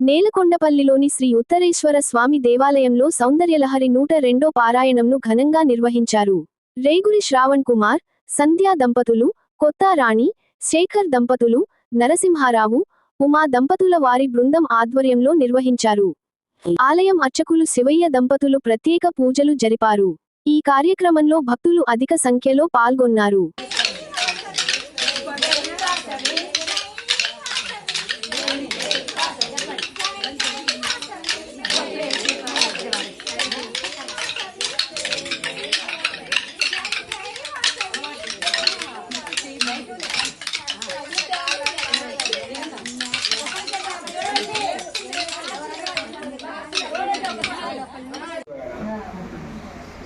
నేలకొండపల్లిలోని శ్రీ ఉత్తరేశ్వర స్వామి దేవాలయంలో సౌందర్యలహరి 102 పారాయణంను ఘనంగా నిర్వహించారు. రేగురి శ్రావణ్ కుమార్, సంధ్యా దంపతులు, కొత్త రాణి, శేఖర్ దంపతులు, నరసింహారావు, ఉమా దంపతుల వారి బృందం ఆధ్వర్యంలో నిర్వహించారు. ఆలయం అర్చకులు శివయ్య దంపతులు ప్రత్యేక పూజలు జరిపారు. ఈ కార్యక్రమంలో భక్తులు అధిక సంఖ్యలో పాల్గొన్నారు.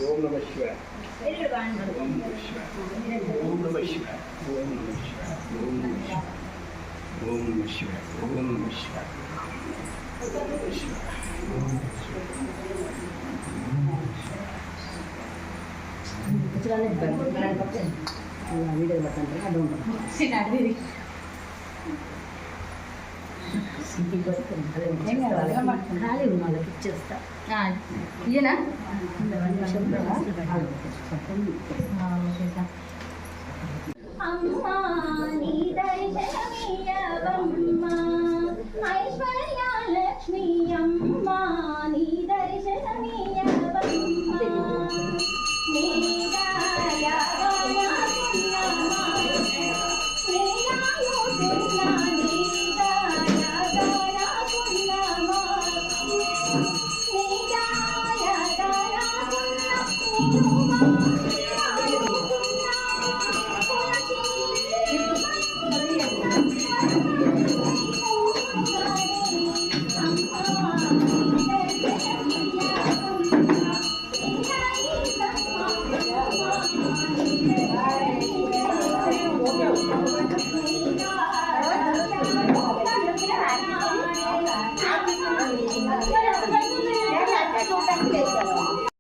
ओम नमः शिवाय ओम नमः शिवाय ओम नमः शिवाय ओम नमः शिवाय ओम नमः शिवाय ओम नमः शिवाय ओम नमः शिवाय ओम नमः ఐశ్వర్యలక్ష్మి అమ్మా నీ దర్శనమీయవమ్మా నీ దయా